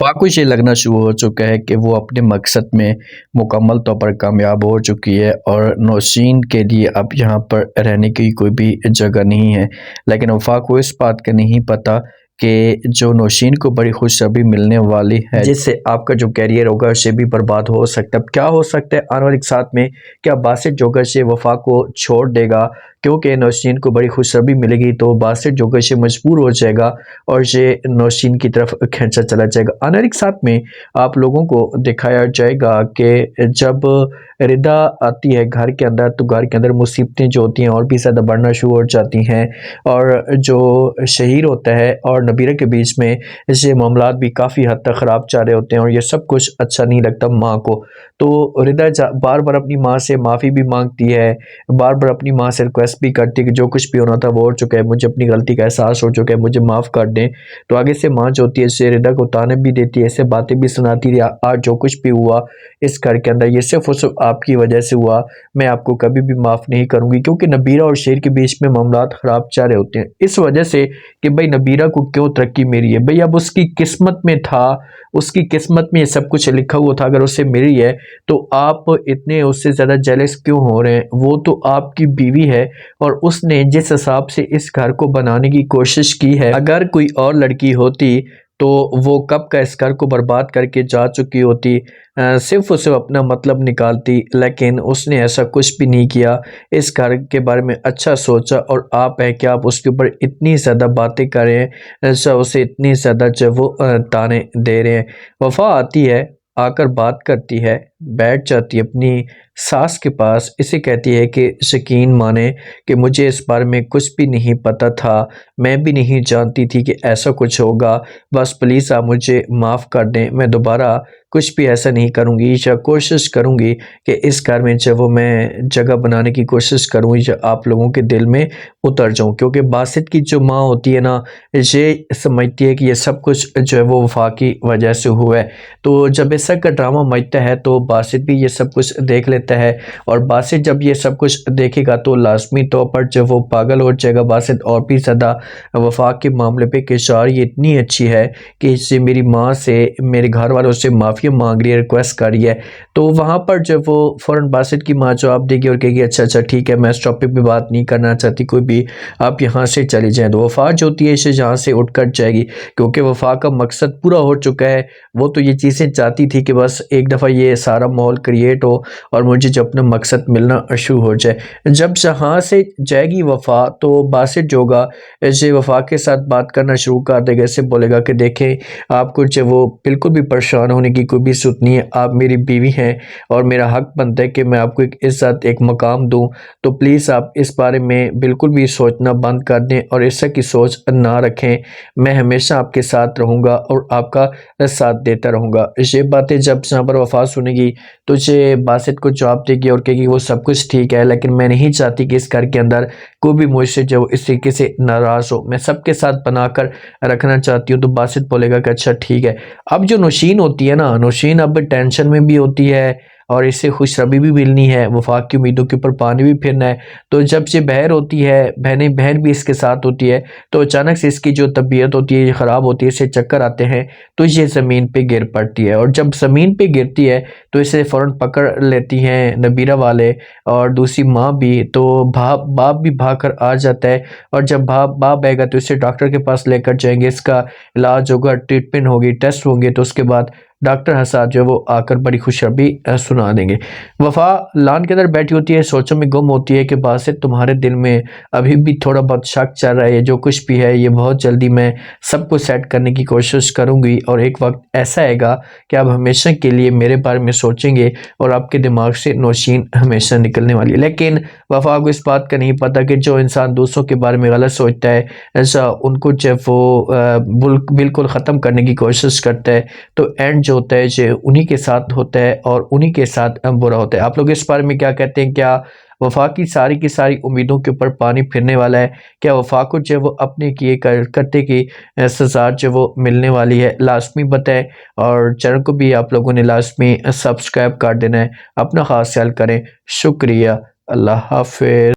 वफ़ा को ये लगना शुरू हो चुका है कि वो अपने मकसद में मुकम्मल तौर पर कामयाब हो चुकी है और नौशीन के लिए अब यहाँ पर रहने की कोई भी जगह नहीं है। लेकिन वफ़ा को इस बात का नहीं पता कि जो नौशीन को बड़ी खुशखबरी मिलने वाली है, जिससे आपका जो कैरियर होगा उसे भी बर्बाद हो सकता है। क्या हो सकता है आने वाले साथ में? क्या बासित जोगर से वफ़ा को छोड़ देगा क्योंकि नौशीन को बड़ी खुशखबरी मिलेगी, तो बासित जोगर से मजबूर हो जाएगा और ये नौशीन की तरफ खींचा चला जाएगा। आने वाले साथ में आप लोगों को दिखाया जाएगा कि जब रिदा आती है घर के अंदर, तो घर के अंदर मुसीबतें जो होती हैं और भी ज़्यादा बढ़ना शुरू हो जाती हैं, और जो शहीर होता है और नबीरा के बीच में ये मामलात भी काफ़ी हद तक ख़राब जा रहे होते हैं और ये सब कुछ अच्छा नहीं लगता माँ को। तो रिदा बार बार अपनी माँ से माफ़ी भी मांगती है, बार बार अपनी माँ से रिक्वेस्ट भी करती है कि जो कुछ भी होना था वो हो चुका है, मुझे अपनी गलती का एहसास हो चुका है, मुझे माफ़ कर दें। तो आगे से माँ जो होती है इससे रिदा को ताने भी देती है, ऐसे बातें भी सुनाती है, आज जो कुछ भी हुआ इस घर के अंदर ये सिर्फ और सिर्फ आपकी वजह से हुआ, मैं आपको कभी भी माफ़ नहीं करूँगी। क्योंकि नबीरा और शेर के बीच में मामलात ख़राब जा रहे होते हैं इस वजह से कि भाई नबीरा को क्यों तरक्की मेरी है, भाई अब उसकी किस्मत में था, उसकी किस्मत में ये सब कुछ लिखा हुआ था, अगर उससे मिली है तो आप इतने उससे ज़्यादा जेलस क्यों हो रहे हैं? वो तो आपकी बीवी है और उसने जिस हिसाब से इस घर को बनाने की कोशिश की है, अगर कोई और लड़की होती तो वो कब का इस घर को बर्बाद करके जा चुकी होती, सिर्फ और सिर्फ अपना मतलब निकालती। लेकिन उसने ऐसा कुछ भी नहीं किया, इस घर के बारे में अच्छा सोचा, और आप है कि आप उसके ऊपर इतनी ज़्यादा बातें कर रहे हैं, ऐसा उसे इतनी ज़्यादा जो वो ताने दे रहे हैं। वफ़ा आती है, आकर बात करती है, बैठ जाती है अपनी सास के पास, इसे कहती है कि यकीन माने कि मुझे इस बारे में कुछ भी नहीं पता था, मैं भी नहीं जानती थी कि ऐसा कुछ होगा, बस प्लीज़ आप मुझे माफ़ कर दें, मैं दोबारा कुछ भी ऐसा नहीं करूँगी, या कोशिश करूँगी कि इस घर में जब वो मैं जगह बनाने की कोशिश करूँ या आप लोगों के दिल में उतर जाऊँ। क्योंकि बासित की जो माँ होती है ना, ये समझती है कि ये सब कुछ जो है वो वफ़ा की वजह से हुआ है। तो जब इस तरह का ड्रामा मचता है तो बासित भी ये सब कुछ देख लेता है, और बासित जब ये सब कुछ देखेगा तो लाज़मी तौर पर जब वो पागल हो जाएगा बासित, और भी ज़्यादा वफ़ा के मामले पे कि यार ये इतनी अच्छी है कि इससे मेरी माँ से, मेरे घर वालों से माफ़ी मांग रही है, रिक्वेस्ट कर रही है। तो वहाँ पर जब वो फ़ौरन बासित की माँ जवाब देगी और कहेगी अच्छा अच्छा ठीक है, मैं इस टॉपिक पे बात नहीं करना चाहती कोई भी, आप यहाँ से चली जाएँ, तो वफ़ा जो होती है इसे यहाँ से उठ कर जाएगी। क्योंकि वफ़ा का मकसद पूरा हो चुका है, वो तो ये चीज़ें चाहती थी कि बस एक दफ़ा ये सारा माहौल क्रिएट हो और मुझे जो अपना मकसद मिलना शुरू हो जाए। जब यहाँ से जाएगी वफ़ा तो बासित जो होगा ऐसे वफ़ा के साथ बात करना शुरू कर देगा, ऐसे बोलेगा कि देखें आपको जो वो बिल्कुल भी परेशान होने की कोई भी ज़रूरत नहीं है, आप मेरी बीवी हैं और मेरा हक बनता है कि मैं आपको एक इज़्ज़त, एक मकाम दूँ। तो प्लीज़ आप इस बारे में बिल्कुल भी सोचना बंद कर दें और इस तरह की सोच ना रखें। मैं हमेशा आपके साथ रहूँगा और आपका साथ देता रहूँगा। ये बातें जब यहाँ पर वफ़ा सुनेगी तो ये बासित को जवाब देगी और कहेगी वो सब कुछ ठीक है, लेकिन मैं नहीं चाहती कि इस घर के अंदर कोई भी मुझसे जो इस तरीके से नाराज़ हो, मैं सबके साथ बनाकर रखना चाहती हूँ। तो बासित बोलेगा कि अच्छा ठीक है। अब जो नौशीन होती है ना, नौशीन अब टेंशन में भी होती है और इससे खुशखबरी भी मिलनी है, वफ़ा की उम्मीदों के ऊपर पानी भी फिरना है। तो जब से बहर होती है, बहन भी इसके साथ होती है, तो अचानक से इसकी जो तबीयत होती है ख़राब होती है, इसे चक्कर आते हैं, तो ये ज़मीन पे गिर पड़ती है, और जब ज़मीन पे गिरती है तो इसे फ़ौरन पकड़ लेती हैं नबीरा वाले और दूसरी माँ भी। तो बाप भी भाग कर आ जाता है, और जब बाप आएगा तो इसे डॉक्टर के पास लेकर जाएंगे, इसका इलाज होगा, ट्रीटमेंट होगी, टेस्ट होंगे, तो उसके बाद डॉक्टर हसाद जो है वो आकर बड़ी खुशखबरी सुना देंगे। वफ़ा लान के अंदर बैठी होती है, सोचों में गुम होती है कि बासित तुम्हारे दिल में अभी भी थोड़ा बहुत शक चल रहा है, जो कुछ भी है ये बहुत जल्दी मैं सबको सेट करने की कोशिश करूँगी, और एक वक्त ऐसा आएगा कि आप हमेशा के लिए मेरे बारे में सोचेंगे और आपके दिमाग से नौशीन हमेशा निकलने वाली है। लेकिन वफ़ा को इस बात का नहीं पता कि जो इंसान दूसरों के बारे में गलत सोचता है, ऐसा उनको जब वो बिल्कुल ख़त्म करने की कोशिश करता है, तो एंड जो होता है जो उन्हीं के साथ होता है और उन्हीं के साथ बुरा होता है। आप लोग इस बारे में क्या कहते हैं? क्या वफ़ा की सारी उम्मीदों के ऊपर पानी फिरने वाला है? क्या वफ़ा को जो वो अपने किए करते की सज़ा जो वो मिलने वाली है? लाज़मी बताएं, और चैनल को भी आप लोगों ने लाज़मी सब्सक्राइब कर देना है। अपना ख़ास ख्याल करें। शुक्रिया। अल्लाह हाफ़िज़।